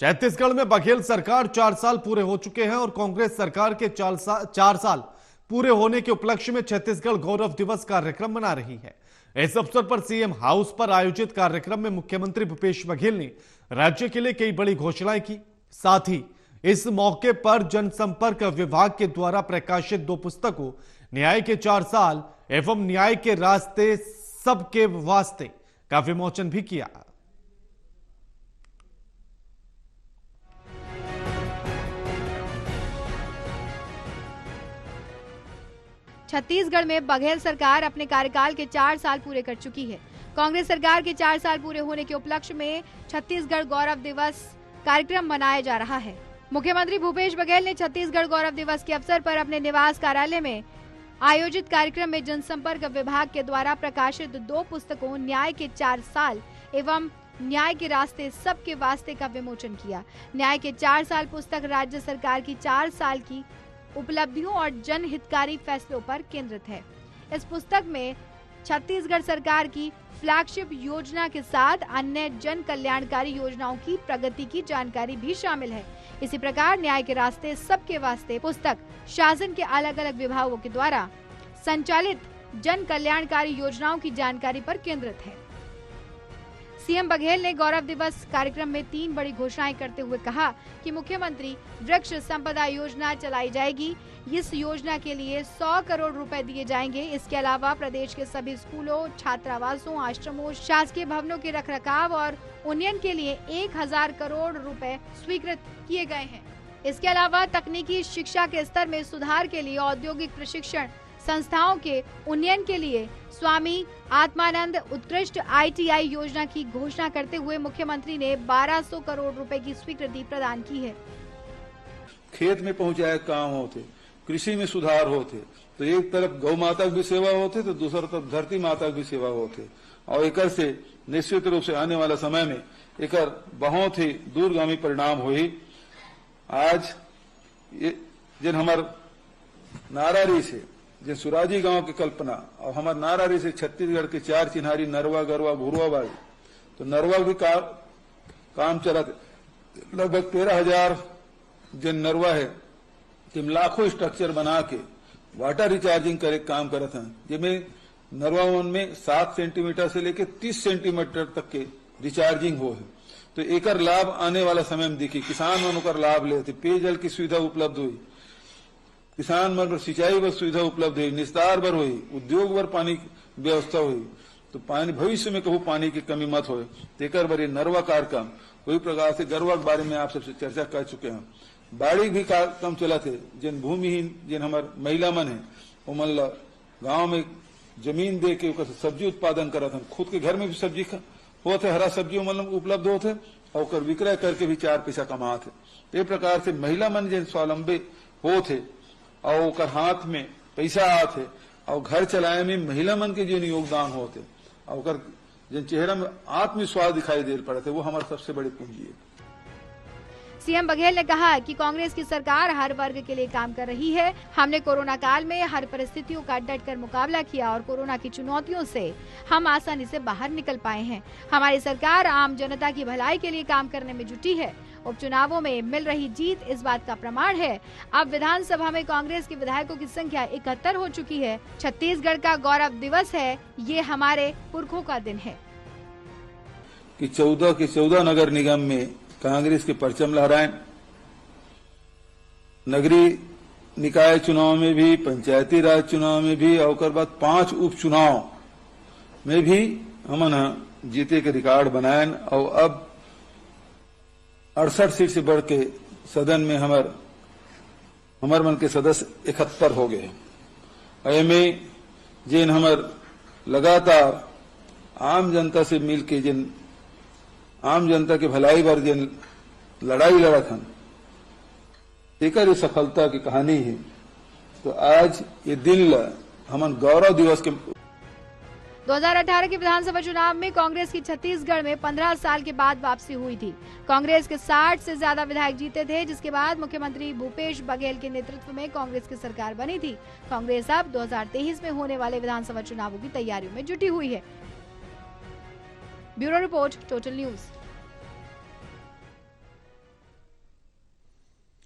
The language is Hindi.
छत्तीसगढ़ में बघेल सरकार 4 साल पूरे हो चुके हैं और कांग्रेस सरकार के 4 साल पूरे होने के उपलक्ष्य में छत्तीसगढ़ गौरव दिवस कार्यक्रम मना रही है। इस अवसर पर सीएम हाउस पर आयोजित कार्यक्रम में मुख्यमंत्री भूपेश बघेल ने राज्य के लिए कई बड़ी घोषणाएं की। साथ ही इस मौके पर जनसंपर्क विभाग के द्वारा प्रकाशित 2 पुस्तकों न्याय के 4 साल एवं न्याय के रास्ते सबके वास्ते का विमोचन भी किया। छत्तीसगढ़ में बघेल सरकार अपने कार्यकाल के 4 साल पूरे कर चुकी है। कांग्रेस सरकार के 4 साल पूरे होने के उपलक्ष्य में छत्तीसगढ़ गौरव दिवस कार्यक्रम मनाया जा रहा है। मुख्यमंत्री भूपेश बघेल ने छत्तीसगढ़ गौरव दिवस के अवसर पर अपने निवास कार्यालय में आयोजित कार्यक्रम में जनसंपर्क विभाग के द्वारा प्रकाशित 2 पुस्तकों न्याय के 4 साल एवं न्याय के रास्ते सबके वास्ते का विमोचन किया। न्याय के 4 साल पुस्तक राज्य सरकार की 4 साल की उपलब्धियों और जनहितकारी फैसलों पर केंद्रित है। इस पुस्तक में छत्तीसगढ़ सरकार की फ्लैगशिप योजना के साथ अन्य जन कल्याणकारी योजनाओं की प्रगति की जानकारी भी शामिल है। इसी प्रकार न्याय के रास्ते सबके वास्ते पुस्तक शासन के अलग अलग विभागों के द्वारा संचालित जन कल्याणकारी योजनाओं की जानकारी पर केंद्रित है। सीएम बघेल ने गौरव दिवस कार्यक्रम में 3 बड़ी घोषणाएं करते हुए कहा कि मुख्यमंत्री वृक्ष संपदा योजना चलाई जाएगी। इस योजना के लिए 100 करोड़ रुपए दिए जाएंगे। इसके अलावा प्रदेश के सभी स्कूलों, छात्रावासों, आश्रमों, शासकीय भवनों के रखरखाव और उन्नयन के लिए 1000 करोड़ रुपए स्वीकृत किए गए हैं। इसके अलावा तकनीकी शिक्षा के स्तर में सुधार के लिए औद्योगिक प्रशिक्षण संस्थाओं के उन्नयन के लिए स्वामी आत्मानंद उत्कृष्ट ITI योजना की घोषणा करते हुए मुख्यमंत्री ने 1200 करोड़ रुपए की स्वीकृति प्रदान की है। खेत में पहुंचाए काम होते, कृषि में सुधार होते, तो एक तरफ गौ माता की भी सेवा होते तो दूसरी तरफ धरती माता की भी सेवा होते और एक से निश्चित रूप से आने वाला समय में एक बहुत ही दूरगामी परिणाम हुई। आज जिन हमार नारारी से जिन सुराजी गांव की कल्पना और हमारे नारारी से छत्तीसगढ़ के 4 चिन्हारी नरवा, गरवा, भुरवा बाड़ी, तो नरवा भी काम चला। लगभग 13,000 जिन नरवा है तिम लाखों स्ट्रक्चर बना के वाटर रिचार्जिंग करे काम करत हैं, जिसमें नरवा वन में 7 सेंटीमीटर से लेकर 30 सेंटीमीटर तक के रिचार्जिंग हो है। तो एक लाभ आने वाला समय में दिखी, किसान मन का लाभ लेते, पेयजल की सुविधा उपलब्ध हुई, किसान मन पर सिंचाई बर सुविधा उपलब्ध हुई, निस्तार बर हुई, उद्योग बर पानी की व्यवस्था हुई। तो पानी भविष्य में कहूँ पानी की कमी मत हो। तेकर बर नरवा कार्यक्रम वही प्रकार से गरवा के बारे में आप सबसे चर्चा कर चुके हैं। बाड़ी भी कार्यक्रम चला थे, जिन भूमिहीन जिन हमार महिला मन है वो मन गाँव में जमीन दे के सब्जी उत्पादन करा था, खुद के घर में भी सब्जी होते, हरा सब्जी मतलब उपलब्ध होते और विक्रय करके भी 4 पैसा कमाते। ये प्रकार से महिला मन जिन स्वावलंबी होते और हाथ में पैसा आते और घर चलाए में महिला मन के जिन योगदान होते और जिन चेहरा में आत्मविश्वास दिखाई दे पड़ते, वो हमारा सबसे बड़ी पूंजी है। सीएम बघेल ने कहा कि कांग्रेस की सरकार हर वर्ग के लिए काम कर रही है। हमने कोरोना काल में हर परिस्थितियों का डटकर मुकाबला किया और कोरोना की चुनौतियों से हम आसानी से बाहर निकल पाए हैं। हमारी सरकार आम जनता की भलाई के लिए काम करने में जुटी है। उपचुनावों में मिल रही जीत इस बात का प्रमाण है। अब विधानसभा में कांग्रेस के विधायकों की संख्या 71 हो चुकी है। छत्तीसगढ़ का गौरव दिवस है, ये हमारे पुरखों का दिन है कि 14 के 14 नगर निगम में कांग्रेस के परचम लहराएं। नगरीय निकाय चुनाव में भी, पंचायती राज चुनाव में भी और बाद 5 उपचुनाव में भी हमन जीते के रिकॉर्ड बनाए और अब 68 सीट से बढ़ के सदन में हमार मन के सदस्य 71 हो गए। में जिन हमार लगातार आम जनता से मिल के जिन आम जनता के भलाई बार जिन लड़ाई लड़त हन, एक सफलता की कहानी है। तो आज ये दिन हमन गौरव दिवस के 2018 के विधानसभा चुनाव में कांग्रेस की छत्तीसगढ़ में 15 साल के बाद वापसी हुई थी। कांग्रेस के 60 से ज्यादा विधायक जीते थे, जिसके बाद मुख्यमंत्री भूपेश बघेल के नेतृत्व में कांग्रेस की सरकार बनी थी। कांग्रेस अब 2023 में होने वाले विधानसभा चुनावों की तैयारियों में जुटी हुई है। Bureau report, total news.